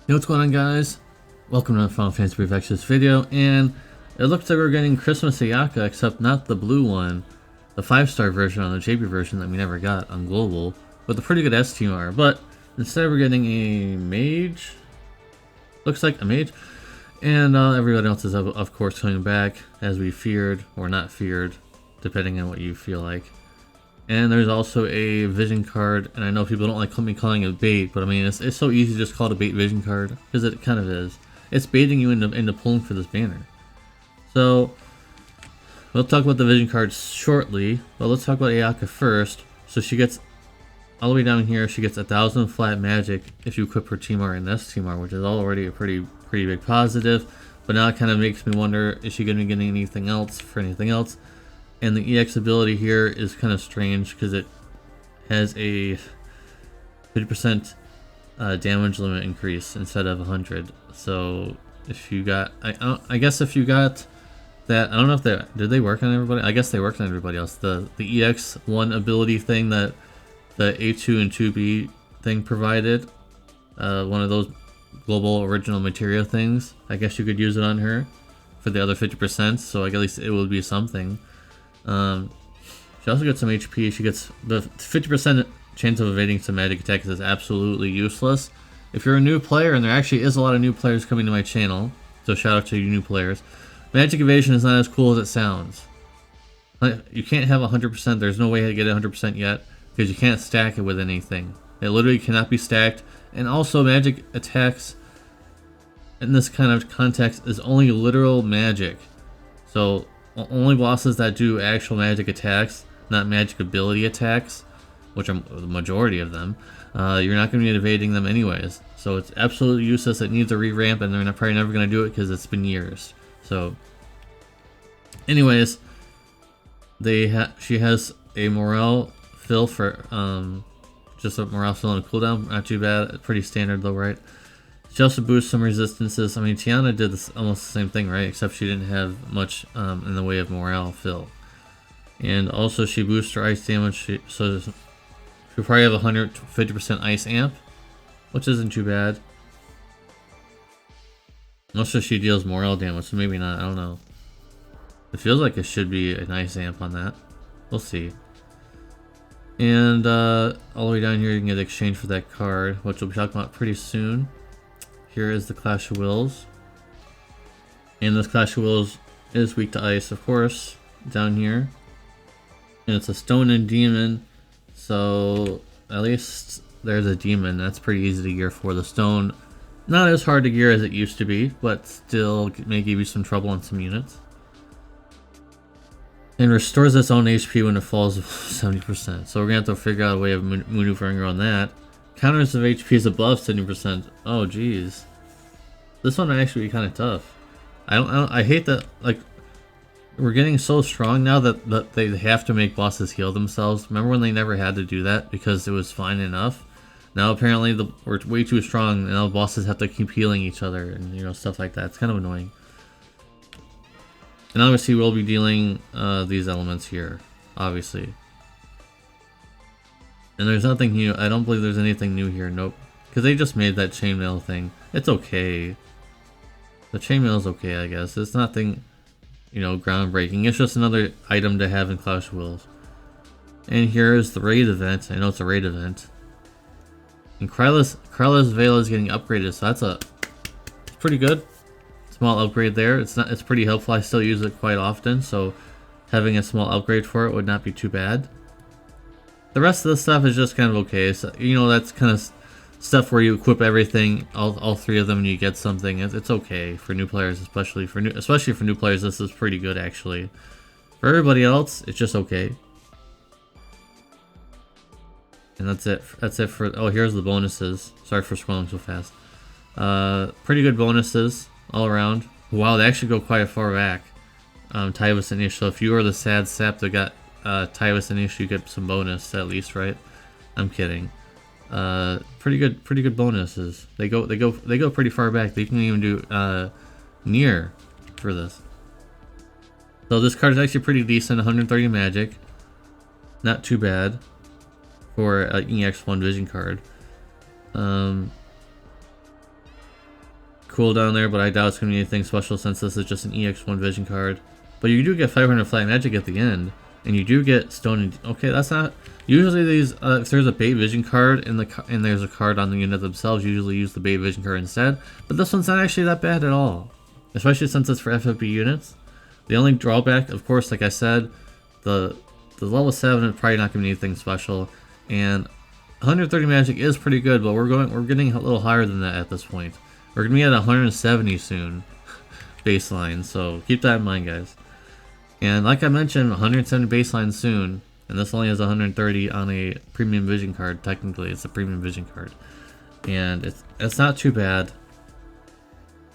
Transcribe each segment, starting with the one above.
Hey, what's going on, guys? Welcome to the Final Fantasy Brief Extras video, and it looks like we're getting Christmas Ayaka, except not the blue one, the 5-star version on the JP version that we never got on Global, with a pretty good STR, but instead we're getting a mage, looks like a mage, and everybody else is of course coming back, as we feared, or not feared, depending on what you feel like. And there's also a vision card, and I know people don't like me calling it bait, but I mean, it's so easy to just call it a bait vision card, because it kind of is. It's baiting you into pulling for this banner. So, we'll talk about the vision cards shortly, but let's talk about Ayaka first. So she gets, all the way down here, she gets 1,000 flat magic if you equip her TMR and STMR, which is already a pretty big positive, but now it kind of makes me wonder, is she going to be getting anything else for anything else? And the EX ability here is kind of strange because it has a 50% damage limit increase instead of 100. So if you got, I guess if you got that, I don't know if did they work on everybody? I guess they worked on everybody else. The EX1 ability thing that the A2 and 2B thing provided, one of those global original material things. I guess you could use it on her for the other 50%. So at least it would be something. She also gets some HP. She gets the 50% chance of evading some magic attacks is absolutely useless. If you're a new player, and there actually is a lot of new players coming to my channel, so shout out to you new players, magic evasion is not as cool as it sounds. You can't have 100%, there's no way to get it 100% yet, because you can't stack it with anything. It literally cannot be stacked, and also magic attacks in this kind of context is only literal magic. So only bosses that do actual magic attacks, not magic ability attacks, which are the majority of them, you're not going to be evading them anyways. So it's absolutely useless. It needs a re-ramp, and they're probably never going to do it because it's been years. So anyways, she has a morale fill for just a morale fill and a cooldown. Not too bad. Pretty standard though, right? She also boosts some resistances. I mean, Tiana did this almost the same thing, right? Except she didn't have much in the way of morale fill. And also she boosts her ice damage, so she'll probably have 150% ice amp, which isn't too bad. Also she deals morale damage, so maybe not, I don't know. It feels like it should be an ice amp on that. We'll see. And all the way down here you can get exchange for that card, which we'll be talking about pretty soon. Here is the Clash of Wills. And this Clash of Wills is weak to ice, of course, down here. And it's a stone and demon, so at least there's a demon. That's pretty easy to gear for. The stone, not as hard to gear as it used to be, but still may give you some trouble on some units. And restores its own HP when it falls 70%. So we're going to have to figure out a way of maneuvering around that. Counters of HP is above 70%. Oh geez, this one might actually be kind of tough. I hate that, like, we're getting so strong now that they have to make bosses heal themselves. Remember when they never had to do that because it was fine enough? Now apparently we're way too strong, and now bosses have to keep healing each other, and you know, stuff like that. It's kind of annoying. And obviously we'll be dealing these elements here, obviously. And there's nothing new. I don't believe there's anything new here. Nope. Because they just made that chainmail thing. It's okay. The chainmail is okay, I guess. It's nothing, you know, groundbreaking. It's just another item to have in Clash of Wills. And here is the raid event. I know it's a raid event. And Kryla's Veil is getting upgraded, so that's it's pretty good. Small upgrade there. It's pretty helpful. I still use it quite often, so having a small upgrade for it would not be too bad. The rest of the stuff is just kind of okay. So, you know, that's kind of stuff where you equip everything, all three of them, and you get something. It's okay for new players, especially for new players. This is pretty good, actually. For everybody else, it's just okay. And that's it. That's it for. Oh, here's the bonuses. Sorry for scrolling so fast. Pretty good bonuses all around. Wow, they actually go quite far back. Tybus and Ish. So if you are the sad sap that got Tybus and Ish, you get some bonus at least, right? I'm kidding. Pretty good bonuses. They go pretty far back. They can even do near for this. So this card is actually pretty decent. 130 magic, not too bad for an EX1 vision card. cooldown there, but I doubt it's going to be anything special since this is just an EX1 vision card. But you do get 500 flat magic at the end, and you do get stone and... Okay, that's not... Usually these, if there's a bait vision card and there's a card on the unit themselves, usually use the bait vision card instead. But this one's not actually that bad at all, especially since it's for FFB units. The only drawback, of course, like I said, the level 7 is probably not going to be anything special, and 130 magic is pretty good, but we're getting a little higher than that at this point. We're going to be at 170 soon, baseline, so keep that in mind, guys. And like I mentioned, 170 baseline soon. And this only has 130 on a premium vision card. Technically, it's a premium vision card, and it's not too bad.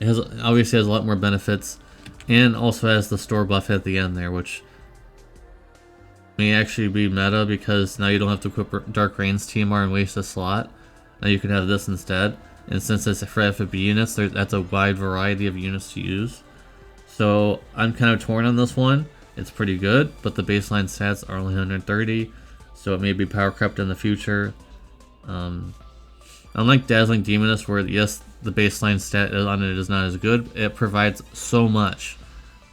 It obviously has a lot more benefits, and also has the store buff at the end there, which may actually be meta because now you don't have to equip Dark Rain's TMR and waste a slot. Now you can have this instead, and since it's for FFB units, that's a wide variety of units to use. So I'm kind of torn on this one. It's pretty good, but the baseline stats are only 130, so it may be power crept in the future. Unlike Dazzling Demoness, where yes, the baseline stat on it is not as good, it provides so much.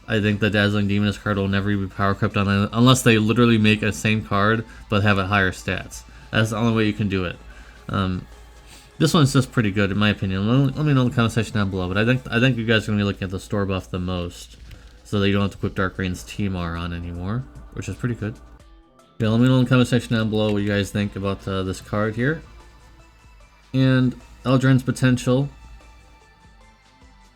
I think the Dazzling Demoness card will never be power crept on it, unless they literally make a same card, but have a higher stats. That's the only way you can do it. This one's just pretty good, in my opinion. Let me know in the comment section down below, but I think you guys are going to be looking at the store buff the most, so that you don't have to equip Dark Rain's TMR on anymore, which is pretty good. Yeah, let me know in the comment section down below what you guys think about this card here. And Eldrin's potential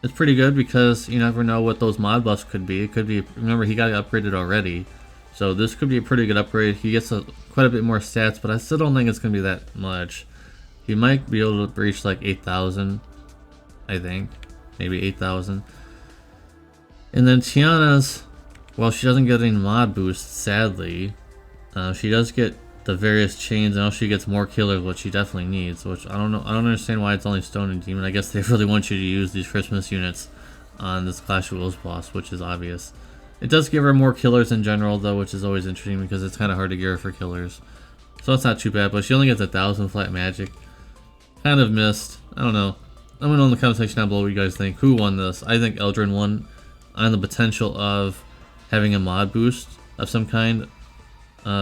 is pretty good because you never know what those mod buffs could be. It could be, remember, he got upgraded already, so this could be a pretty good upgrade. He gets quite a bit more stats, but I still don't think it's going to be that much. He might be able to reach like 8,000, I think, maybe 8,000. And then Tiana's, well, she doesn't get any mod boosts, sadly. She does get the various chains, and also she gets more killers, which she definitely needs. Which I don't know. I don't understand why it's only Stone and Demon. I guess they really want you to use these Christmas units on this Clash of Wills boss, which is obvious. It does give her more killers in general, though, which is always interesting because it's kind of hard to get her for killers. So it's not too bad, but she only gets 1,000 flat magic. Kind of missed. I don't know. Let me know in the comment section down below what you guys think. Who won this? I think Eldrin won, on the potential of having a mod boost of some kind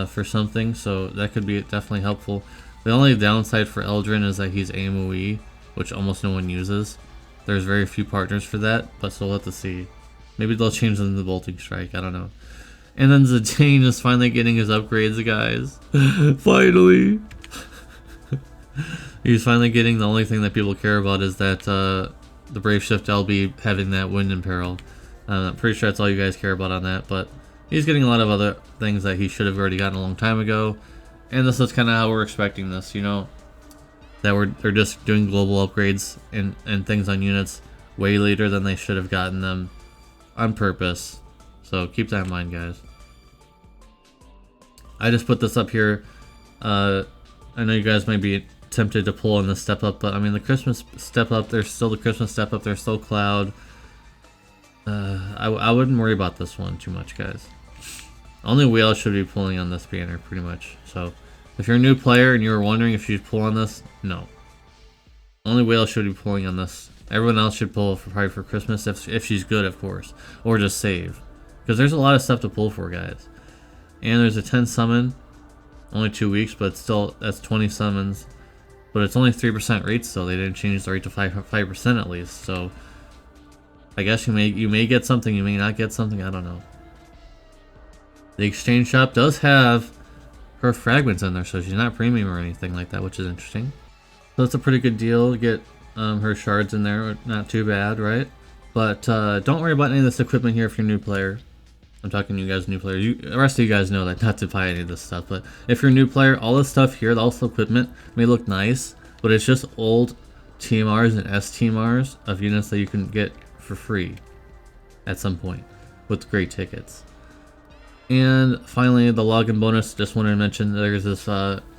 for something, so that could be definitely helpful. The only downside for Eldrin is that he's AMOE, which almost no one uses. There's very few partners for that, but so we'll have to see. Maybe they'll change them to the Bolting Strike, I don't know. And then Zidane is finally getting his upgrades, guys. Finally! He's finally getting the only thing that people care about is that the Brave Shift LB having that Wind Imperil. I'm pretty sure that's all you guys care about on that, but he's getting a lot of other things that he should have already gotten a long time ago, and this is kind of how we're expecting this, you know, that they're just doing global upgrades and things on units way later than they should have gotten them on purpose, so keep that in mind, guys. I just put this up here. I know you guys might be tempted to pull on the step up, but I mean the Christmas step up, there's still the Christmas step up, there's still Cloud. I wouldn't worry about this one too much, guys. Only whale should be pulling on this banner, pretty much. So, if you're a new player and you were wondering if you'd pull on this, no. Only whale should be pulling on this. Everyone else should pull probably for Christmas, if she's good, of course. Or just save. Because there's a lot of stuff to pull for, guys. And there's a 10 summon. Only 2 weeks, but still, that's 20 summons. But it's only 3% rate still. They didn't change the rate to 5% at least, so... I guess you may get something, you may not get something, I don't know. The exchange shop does have her fragments in there, so she's not premium or anything like that, which is interesting. So it's a pretty good deal to get her shards in there, not too bad, right? But don't worry about any of this equipment here if you're a new player. I'm talking to you guys, new players. The rest of you guys know that not to buy any of this stuff, but if you're a new player, all this stuff here, all this equipment may look nice, but it's just old TMRs and STMRs of units that you can get for free at some point with great tickets. And finally, the login bonus, just wanted to mention there's this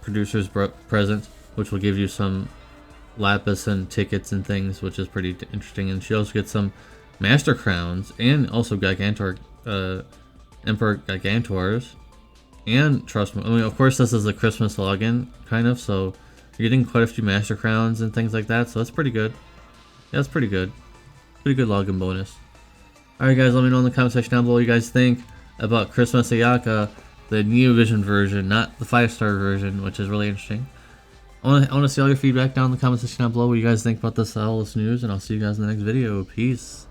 producer's present, which will give you some lapis and tickets and things, which is pretty interesting. And she also gets some master crowns and also Gigantor, Emperor Gigantors, and trust me, I mean, of course this is a Christmas login kind of, so you're getting quite a few master crowns and things like that, so that's pretty good. Yeah, that's pretty good. Pretty good login bonus. Alright guys, let me know in the comment section down below what you guys think about Christmas Ayaka, the Neo Vision version, not the 5-star version, which is really interesting. I want to see all your feedback down in the comment section down below what you guys think about all this news, and I'll see you guys in the next video. Peace.